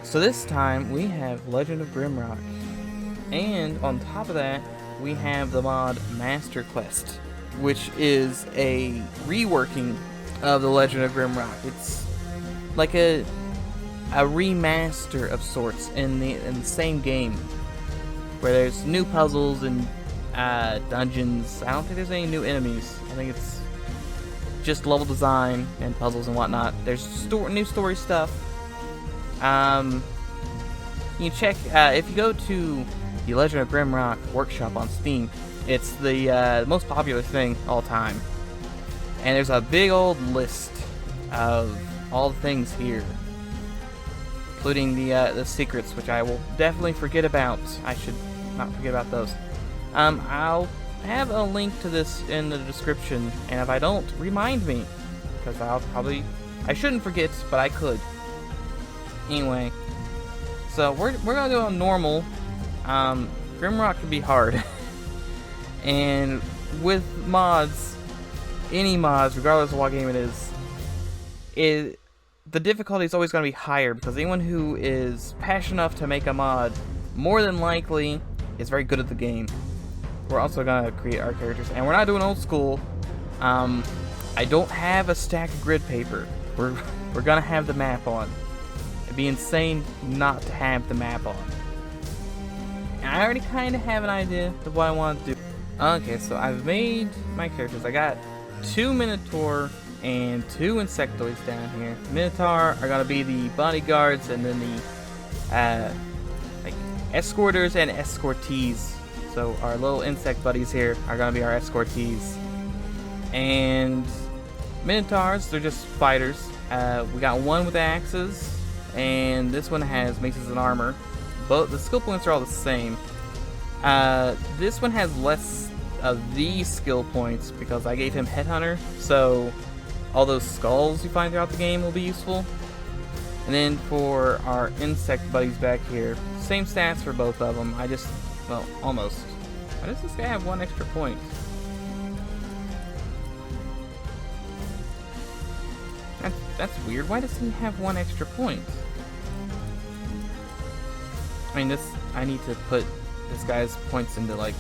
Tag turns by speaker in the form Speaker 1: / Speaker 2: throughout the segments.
Speaker 1: So this time we have Legend of Grimrock, and on top of that we have the mod Master Quest, which is a reworking of the Legend of Grimrock. It's like a remaster of sorts in the same game, where there's new puzzles and dungeons. I don't think there's any new enemies. I think it's just level design and puzzles and whatnot. There's new story stuff. You check if you go to the Legend of Grimrock workshop on Steam. It's the most popular thing all time, and there's a big old list of all the things here, including the secrets, which I will definitely forget about. I should not forget about those. I'll have a link to this in the description, and if I don't, remind me, because I shouldn't forget, but I could. Anyway, so we're gonna do on normal. Grimrock can be hard, and with mods, any mods, regardless of what game it is, the difficulty is always going to be higher, because anyone who is passionate enough to make a mod, more than likely, is very good at the game. We're also going to create our characters, and we're not doing old school. I don't have a stack of grid paper. We're going to have the map on. It'd be insane not to have the map on. And I already kind of have an idea of what I want to do. Okay, so I've made my characters. I got 2 Minotaur and 2 Insectoids down here. Minotaur are gonna be the bodyguards, and then the like escorters and escortees. So our little insect buddies here are gonna be our escortees. And Minotaurs, they're just fighters. We got one with axes, and this one has maces and armor. Both the skill points are all the same. This one has less of these skill points because I gave him Headhunter, so all those skulls you find throughout the game will be useful. And then for our insect buddies back here, same stats for both of them. Well, almost. Why does this guy have 1 extra point? That's weird. Why does he have 1 extra point? I mean, I need to put this guy's points into, like,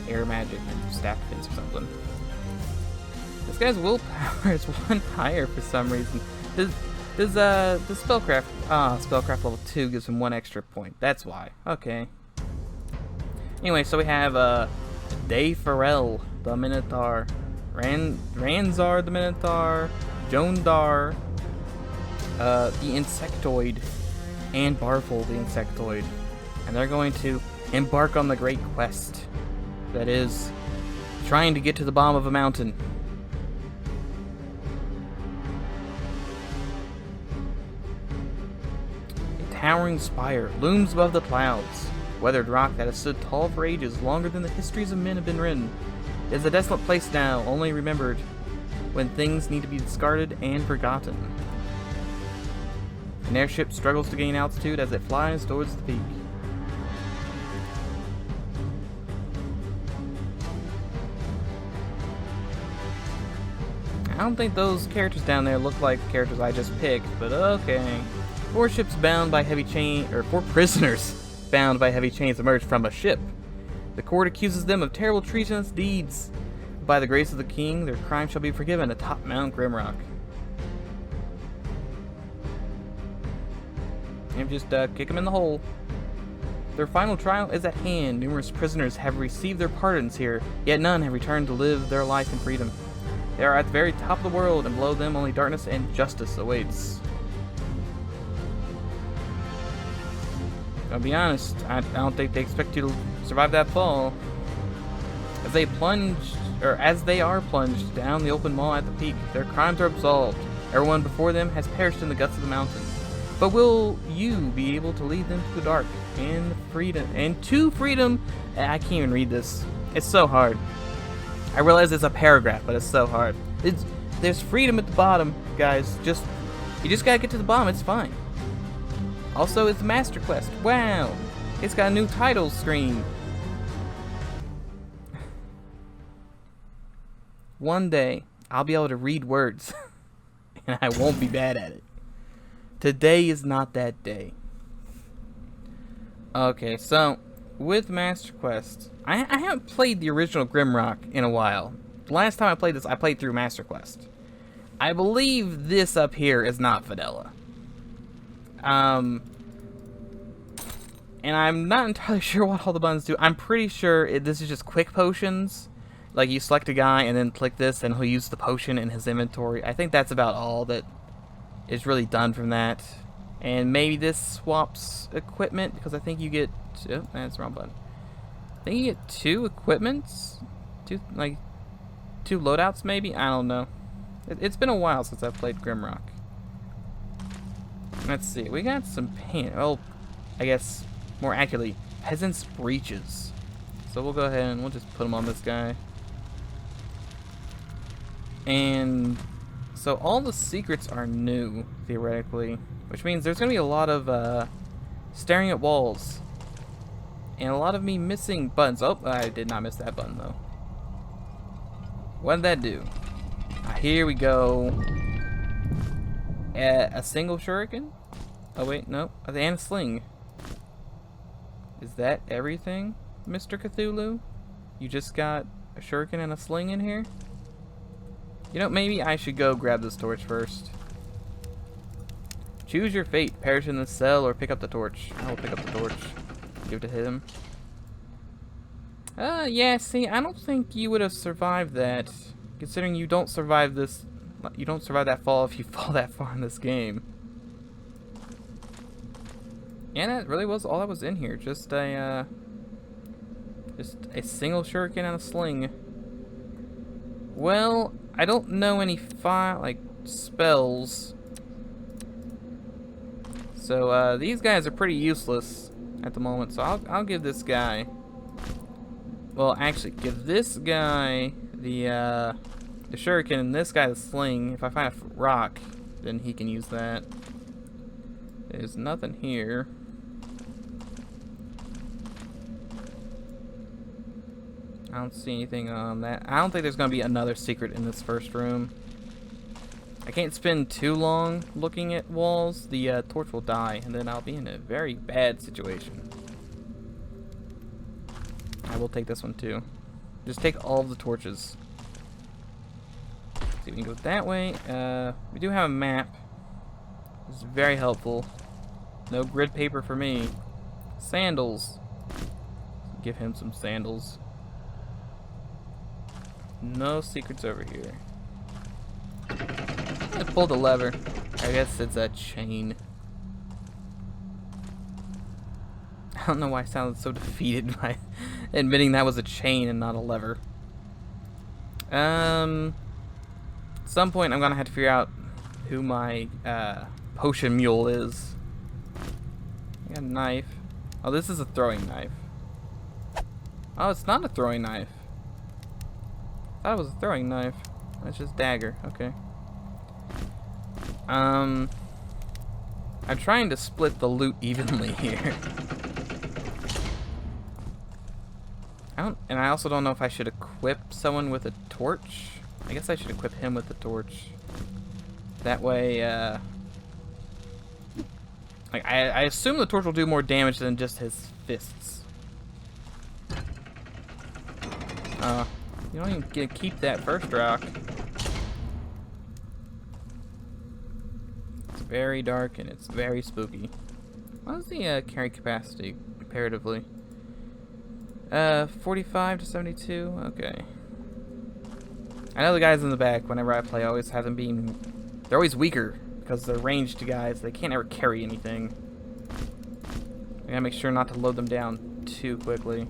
Speaker 1: air magic and staff pins or something. This guy's willpower is 1 higher for some reason. The spellcraft, spellcraft level 2 gives him 1 extra point. That's why. Okay. Anyway, so we have, Day Farrell, the Minotaur, Ranzar, the Minotaur, Jondar, the Insectoid, and Barful, the Insectoid. And they're going to embark on the great quest that is trying to get to the bottom of a mountain. A towering spire looms above the clouds, weathered rock that has stood tall for ages, longer than the histories of men have been written. It is a desolate place now, only remembered when things need to be discarded and forgotten. An airship struggles to gain altitude as it flies towards the peak. I don't think those characters down there look like the characters I just picked, but okay. 4 ships bound by heavy chain, or 4 prisoners bound by heavy chains emerge from a ship. The court accuses them of terrible treasonous deeds. By the grace of the king, their crime shall be forgiven atop Mount Grimrock. And just kick them in the hole. Their final trial is at hand. Numerous prisoners have received their pardons here, yet none have returned to live their life in freedom. They are at the very top of the world, and below them only darkness and justice awaits. I'll be honest, I don't think they expect you to survive that fall. As they are plunged down the open maw at the peak, their crimes are absolved. Everyone before them has perished in the guts of the mountain. But will you be able to lead them to the dark and to freedom? I can't even read this. It's so hard. I realize it's a paragraph, but it's so hard. There's freedom at the bottom, guys. You just gotta get to the bottom. It's fine. Also, it's the Master Quest. Wow, it's got a new title screen. One day, I'll be able to read words, and I won't be bad at it. Today is not that day. Okay, so with Master Quest, I haven't played the original Grimrock in a while. The last time I played this, I played through Master Quest. I believe this up here is not Fadella. And I'm not entirely sure what all the buttons do. I'm pretty sure this is just quick potions. Like, you select a guy and then click this, and he'll use the potion in his inventory. I think that's about all that is really done from that. And maybe this swaps equipment, because I think you get... Oh, that's the wrong button. I think you get 2 equipments? Two loadouts, maybe? I don't know. It's been a while since I've played Grimrock. Let's see. We got some paint. Well, I guess, more accurately, Peasant's Breeches. So we'll go ahead and we'll just put them on this guy. And so all the secrets are new, theoretically. Which means there's going to be a lot of staring at walls. And a lot of me missing buttons. Oh, I did not miss that button, though. What did that do? Here we go. A single shuriken? Oh, wait, no. And a sling. Is that everything, Mr. Cthulhu? You just got a shuriken and a sling in here? You know, maybe I should go grab this torch first. Choose your fate. Perish in the cell or pick up the torch. I will pick up the torch. Give it to him. Yeah, see, I don't think you would have survived that. Considering you don't survive this... You don't survive that fall if you fall that far in this game. And that really was all that was in here. Just a single shuriken and a sling. Well, I don't know any spells. So these guys are pretty useless at the moment. So I'll give this guy. Well, actually, give this guy the shuriken and this guy the sling. If I find a rock, then he can use that. There's nothing here. I don't see anything on that. I don't think there's going to be another secret in this first room. I can't spend too long looking at walls. The torch will die, and then I'll be in a very bad situation. I will take this one too. Just take all of the torches. See if we can go that way. We do have a map. This is very helpful. No grid paper for me. Sandals. Give him some sandals. No secrets over here. I pulled the lever. I guess it's a chain. I don't know why I sounded so defeated by admitting that was a chain and not a lever. At some point I'm gonna have to figure out who my potion mule is. I got a knife. Oh, this is a throwing knife. Oh, it's not a throwing knife. I thought it was a throwing knife. That's just dagger. Okay. I'm trying to split the loot evenly here. And I also don't know if I should equip someone with a torch. I guess I should equip him with the torch. That way, like I assume the torch will do more damage than just his fists. You don't even get to keep that first rock. It's very dark and it's very spooky. What is the carry capacity comparatively? 45 to 72. Okay. I know the guys in the back. Whenever I play, I always have them being. They're always weaker because they're ranged guys. They can't ever carry anything. I gotta make sure not to load them down too quickly.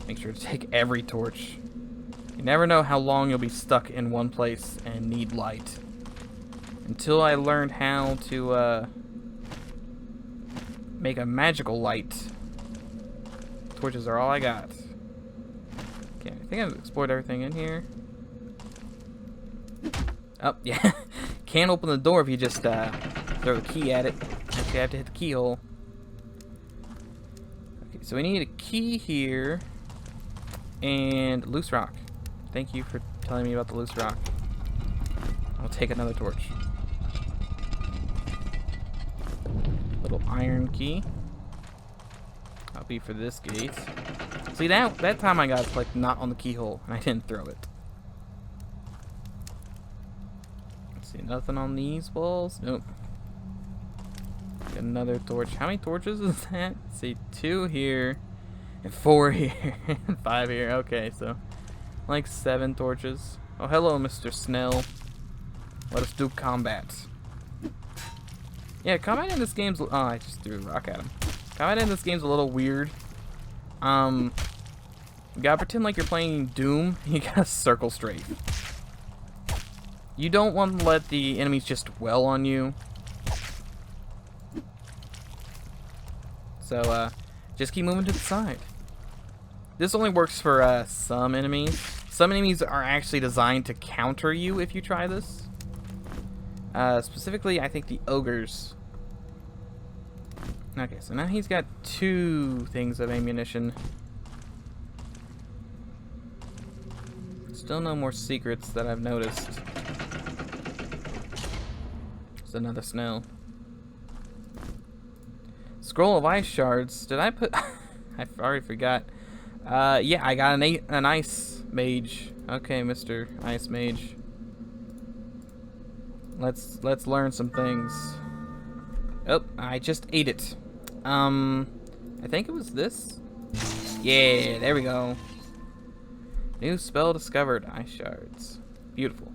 Speaker 1: Make sure to take every torch. You never know how long you'll be stuck in one place and need light. Until I learned how to make a magical light. Torches are all I got. Okay, I think I've explored everything in here. Oh, yeah. Can't open the door if you just throw the key at it. Actually, you have to hit the keyhole. Okay, so we need a key here. And loose rock. Thank you for telling me about the loose rock. I'll take another torch. Little iron key. I'll be for this gate. See, that time I got like not on the keyhole and I didn't throw it. Let's see, nothing on these walls. Nope. Got another torch. How many torches is that? Let's see, 2 here and 4 here and 5 here. Okay, so like 7 torches. Oh, hello, Mr. Snell. Let us do combat. Yeah, combat in this game's... Oh, I just threw a rock at him. Combat in this game's a little weird. You gotta pretend like you're playing Doom. You gotta circle strafe. You don't want to let the enemies just dwell on you. So, just keep moving to the side. This only works for some enemies. Some enemies are actually designed to counter you if you try this. Specifically, I think the ogres. Okay, so now he's got 2 things of ammunition. Still no more secrets that I've noticed. There's another snail. Scroll of ice shards. Did I put... I already forgot. Yeah, I got an ice mage. Okay, Mr. Ice Mage. Let's learn some things. Oh, I just ate it. I think it was this. Yeah, there we go. New spell discovered. Ice shards. Beautiful.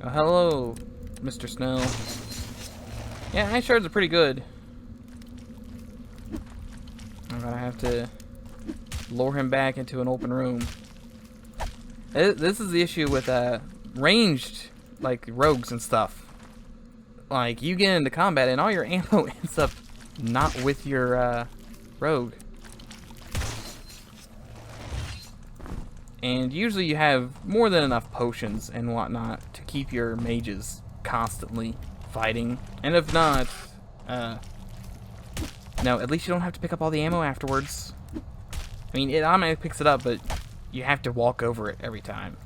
Speaker 1: Oh, hello, Mr. Snow. Yeah, ice shards are pretty good. I'm gonna have to lure him back into an open room. This is the issue with ranged, like, rogues and stuff. Like, you get into combat and all your ammo ends up not with your rogue. And usually you have more than enough potions and whatnot to keep your mages constantly fighting. And if not, no, at least you don't have to pick up all the ammo afterwards. I mean, it automatically picks it up, but you have to walk over it every time.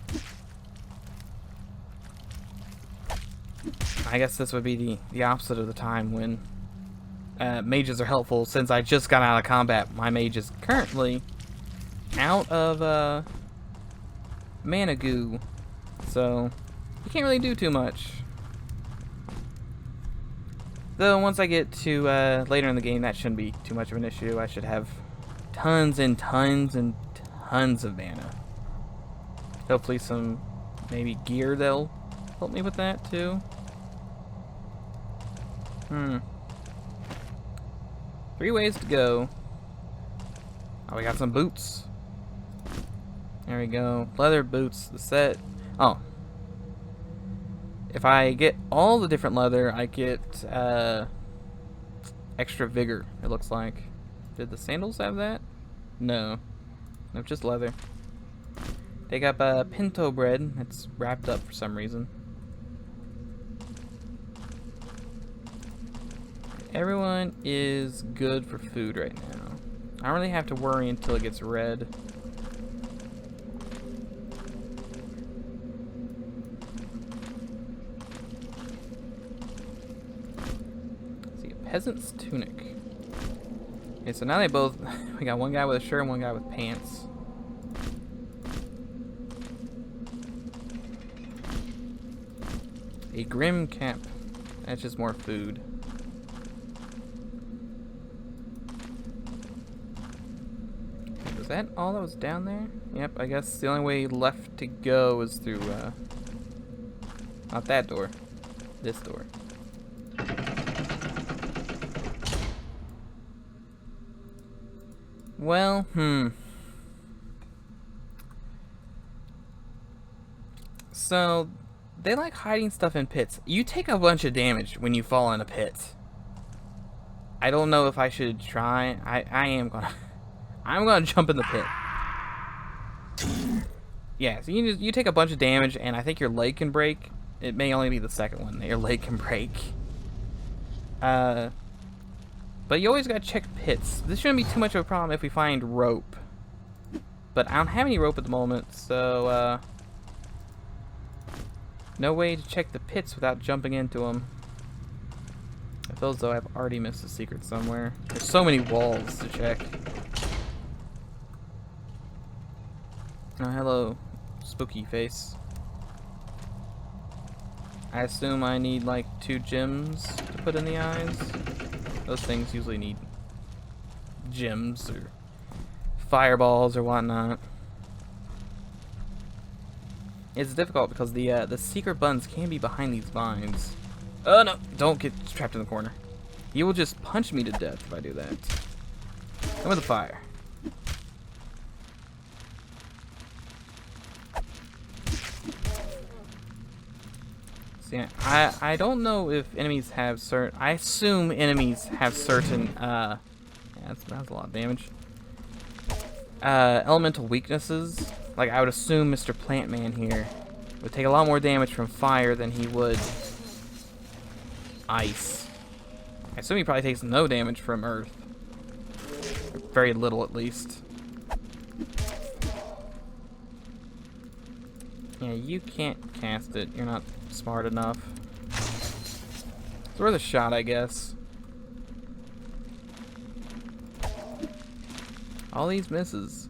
Speaker 1: I guess this would be the opposite of the time when mages are helpful. Since I just got out of combat, my mage is currently out of mana goo, so you can't really do too much. Though once I get to later in the game, that shouldn't be too much of an issue. I should have tons and tons and tons of mana. Hopefully some maybe gear that'll help me with that too. 3 ways to go. Oh, we got some boots. There we go. Leather boots, the set. Oh. If I get all the different leather, I get extra vigor, it looks like. Did the sandals have that? No. No, just leather. They got pinto bread. It's wrapped up for some reason. Everyone is good for food right now. I don't really have to worry until it gets red. Let's see, a peasant's tunic. Okay, so now they both... we got one guy with a shirt and one guy with pants. A grim cap. That's just more food. Was that all that was down there? Yep, I guess the only way left to go is through, not that door. This door. Well, So, they like hiding stuff in pits. You take a bunch of damage when you fall in a pit. I don't know if I should try. I am gonna... I'm gonna jump in the pit. Yeah, so you take a bunch of damage, and I think your leg can break. It may only be the second one that your leg can break. But you always gotta check pits. This shouldn't be too much of a problem if we find rope. But I don't have any rope at the moment, so no way to check the pits without jumping into them. I feel as though I've already missed a secret somewhere. There's so many walls to check. Oh, hello, spooky face. I assume I need like 2 gems to put in the eyes. Those things usually need gems or fireballs or whatnot. It's difficult because the secret buttons can be behind these vines. Oh no! Don't get trapped in the corner. You will just punch me to death if I do that. Come with the fire. See, I don't know if enemies have certain. I assume enemies have certain. Yeah, that's a lot of damage. Elemental weaknesses. Like I would assume Mr. Plantman here would take a lot more damage from fire than he would ice. I assume he probably takes no damage from earth. Very little, at least. Yeah, you can't cast it. You're not smart enough. It's worth a shot, I guess. All these misses.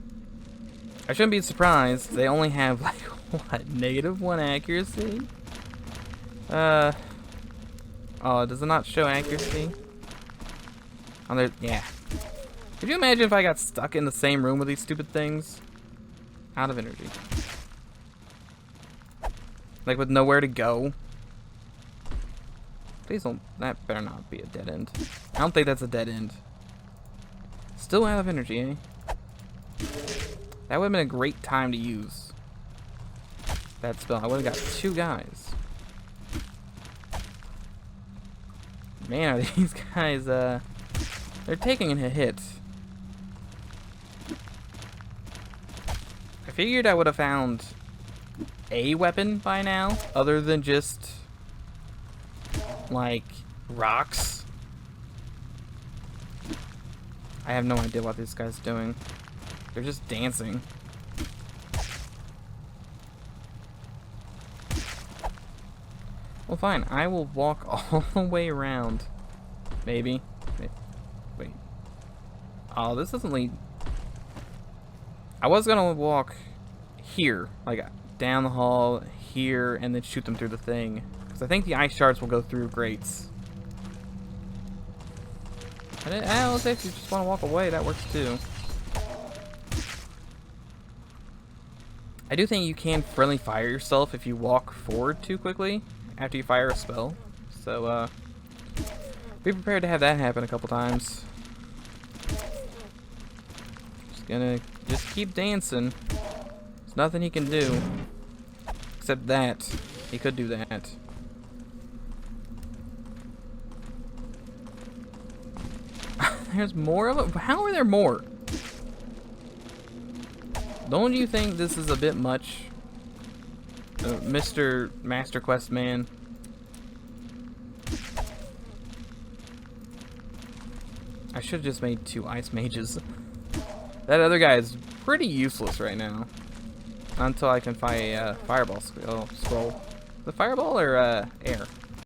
Speaker 1: I shouldn't be surprised. They only have, like, what, -1 accuracy? Oh, does it not show accuracy? On there, yeah. Could you imagine if I got stuck in the same room with these stupid things? Out of energy. Like with nowhere to go. Please don't, that better not be a dead end. I don't think that's a dead end. Still out of energy, eh? That would have been a great time to use that spell. I would have got 2 guys. Man, are these guys, they're taking a hit. I figured I would have found a weapon by now, other than just, like, rocks. I have no idea what this guy's doing. They're just dancing. Well, fine. I will walk all the way around. Maybe. Wait. Oh, this doesn't lead. I was gonna walk here, like down the hall here, and then shoot them through the thing. Because I think the ice shards will go through grates. And if you just want to walk away, that works too. I do think you can friendly fire yourself if you walk forward too quickly after you fire a spell. So, be prepared to have that happen a couple times. Just keep dancing. There's nothing he can do. Except that. He could do that. There's more of it? How are there more? Don't you think this is a bit much? Mr. Master Quest Man. I should have just made 2 ice mages. That other guy is pretty useless right now. Until I can find a fireball scroll. The fireball or air?